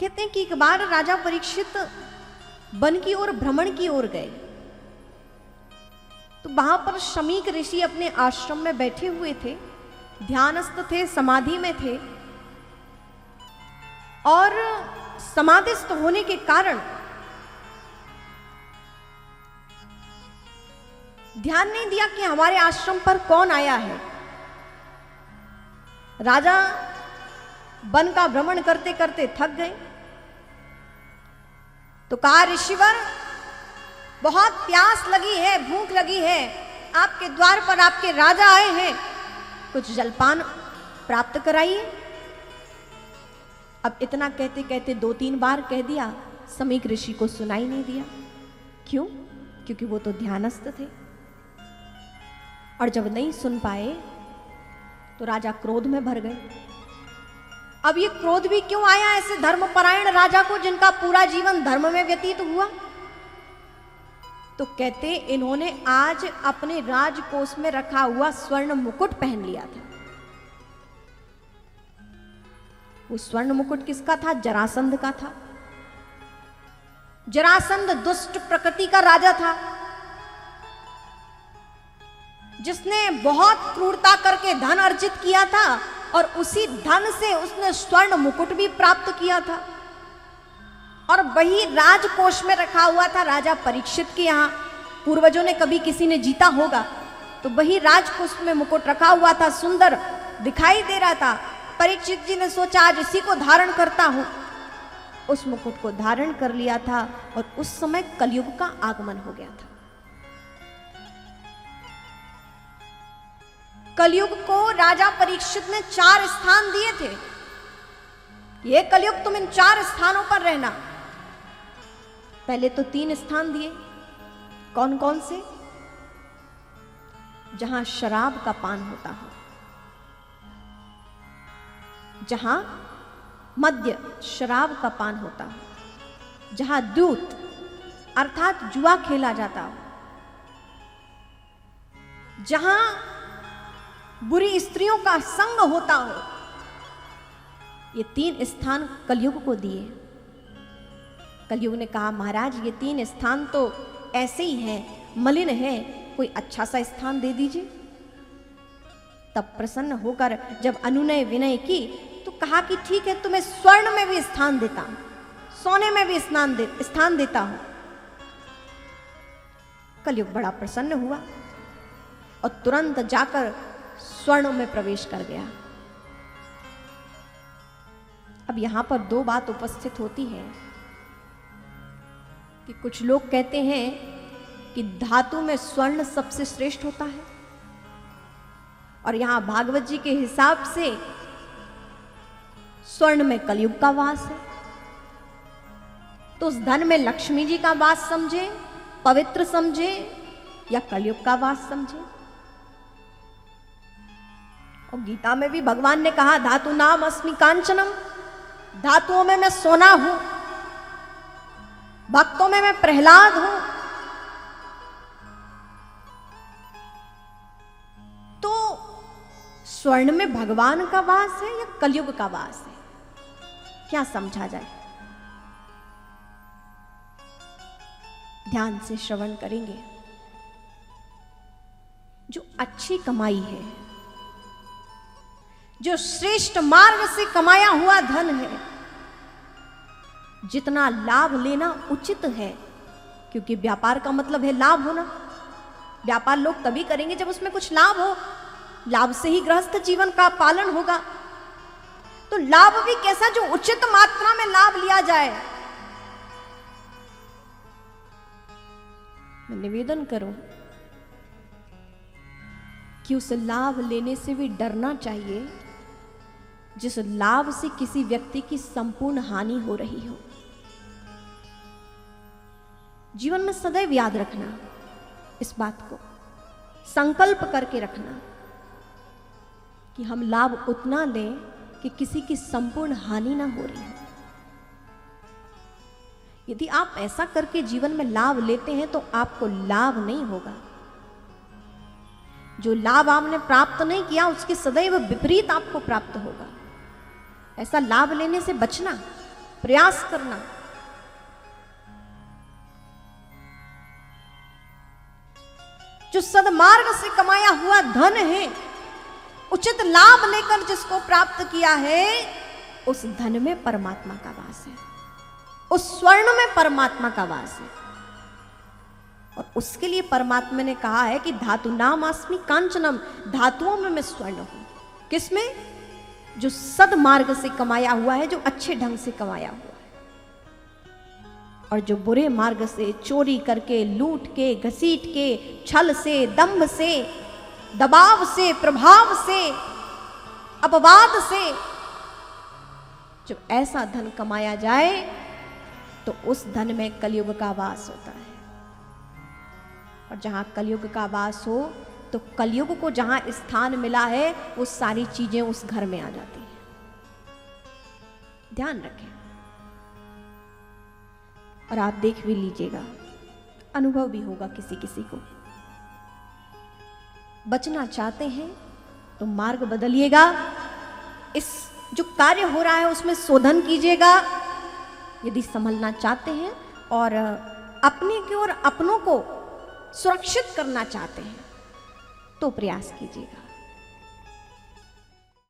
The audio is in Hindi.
कहते हैं कि एक बार राजा परीक्षित वन की ओर भ्रमण की ओर गए, तो वहां पर शमीक ऋषि अपने आश्रम में बैठे हुए थे, ध्यानस्थ थे, समाधि में थे। और समाधिस्थ होने के कारण ध्यान नहीं दिया कि हमारे आश्रम पर कौन आया है। राजा वन का भ्रमण करते करते थक गए, तो कहा, ऋषिवर, बहुत प्यास लगी है, भूख लगी है, आपके द्वार पर आपके राजा आए हैं, कुछ जलपान प्राप्त कराइए। अब इतना कहते कहते 2-3 बार कह दिया, शमीक ऋषि को सुनाई नहीं दिया। क्यों? क्योंकि वो तो ध्यानस्थ थे। और जब नहीं सुन पाए तो राजा क्रोध में भर गए। अब ये क्रोध भी क्यों आया ऐसे धर्मपरायण राजा को, जिनका पूरा जीवन धर्म में व्यतीत हुआ? तो कहते, इन्होंने आज अपने राजकोष में रखा हुआ स्वर्ण मुकुट पहन लिया था। वो स्वर्ण मुकुट किसका था? जरासंध का था। जरासंध दुष्ट प्रकृति का राजा था, जिसने बहुत क्रूरता करके धन अर्जित किया था, और उसी धन से उसने स्वर्ण मुकुट भी प्राप्त किया था। और वही राजकोष में रखा हुआ था राजा परीक्षित के यहाँ। पूर्वजों ने कभी किसी ने जीता होगा, तो वही राजकोष में मुकुट रखा हुआ था, सुंदर दिखाई दे रहा था। परीक्षित जी ने सोचा, आज इसी को धारण करता हूं। उस मुकुट को धारण कर लिया था, और उस समय कलयुग का आगमन हो गया था। कलयुग को राजा परीक्षित ने 4 स्थान दिए थे। ये कलयुग तुम इन 4 स्थानों पर रहना। पहले तो 3 स्थान दिए। कौन कौन से? जहां शराब का पान होता हो, जहां मद्य शराब का पान होता हो, जहां दूत अर्थात जुआ खेला जाता हो, जहां बुरी स्त्रियों का संग होता हो। ये 3 स्थान कलयुग को दिए। कलयुग ने कहा, महाराज, ये 3 स्थान तो ऐसे ही हैं, मलिन है, कोई अच्छा सा स्थान दे दीजिए। तब प्रसन्न होकर जब अनुनय विनय की, तो कहा कि ठीक है, तुम्हें स्वर्ण में भी स्थान देता हूं, सोने में भी स्थान देता हूं। कलयुग बड़ा प्रसन्न हुआ और तुरंत जाकर स्वर्ण में प्रवेश कर गया। अब यहां पर 2 बात उपस्थित होती है कि कुछ लोग कहते हैं कि धातु में स्वर्ण सबसे श्रेष्ठ होता है, और यहां भागवत जी के हिसाब से स्वर्ण में कलयुग का वास है। तो उस धन में लक्ष्मी जी का वास समझे, पवित्र समझे, या कलयुग का वास समझे? और गीता में भी भगवान ने कहा, धातु नाम अस्मि कांचनम, धातुओं में मैं सोना हूं, भक्तों में मैं प्रहलाद हूं। तो स्वर्ण में भगवान का वास है या कलयुग का वास है? क्या समझा जाए? ध्यान से श्रवण करेंगे। जो अच्छी कमाई है, जो श्रेष्ठ मार्ग से कमाया हुआ धन है, जितना लाभ लेना उचित है, क्योंकि व्यापार का मतलब है लाभ होना। व्यापार लोग तभी करेंगे जब उसमें कुछ लाभ हो, लाभ से ही गृहस्थ जीवन का पालन होगा। तो लाभ भी कैसा, जो उचित मात्रा में लाभ लिया जाए। मैं निवेदन करूं कि उस लाभ लेने से भी डरना चाहिए जिस लाभ से किसी व्यक्ति की संपूर्ण हानि हो रही हो। जीवन में सदैव याद रखना, इस बात को संकल्प करके रखना कि हम लाभ उतना लें कि किसी की संपूर्ण हानि ना हो रही हो। यदि आप ऐसा करके जीवन में लाभ लेते हैं तो आपको लाभ नहीं होगा। जो लाभ आपने प्राप्त नहीं किया उसके सदैव विपरीत आपको प्राप्त होगा। ऐसा लाभ लेने से बचना, प्रयास करना। जो सदमार्ग से कमाया हुआ धन है, उचित लाभ लेकर जिसको प्राप्त किया है, उस धन में परमात्मा का वास है, उस स्वर्ण में परमात्मा का वास है। और उसके लिए परमात्मा ने कहा है कि धातु नाम अस्मि कांचनम, धातुओं में मैं स्वर्ण हूं। किसमें? जो सदमार्ग से कमाया हुआ है, जो अच्छे ढंग से कमाया हुआ है। और जो बुरे मार्ग से चोरी करके, लूट के, घसीट के, छल से, दंभ से, दबाव से, प्रभाव से, अपवाद से जब ऐसा धन कमाया जाए तो उस धन में कलयुग का वास होता है। और जहां कलयुग का वास हो तो कलयुग को जहां स्थान मिला है, वो सारी चीजें उस घर में आ जाती हैं। ध्यान रखें। और आप देख भी लीजिएगा, अनुभव भी होगा किसी किसी को। बचना चाहते हैं तो मार्ग बदलिएगा, इस जो कार्य हो रहा है उसमें शोधन कीजिएगा। यदि संभलना चाहते हैं और अपने की और अपनों को सुरक्षित करना चाहते हैं तो प्रयास कीजिएगा।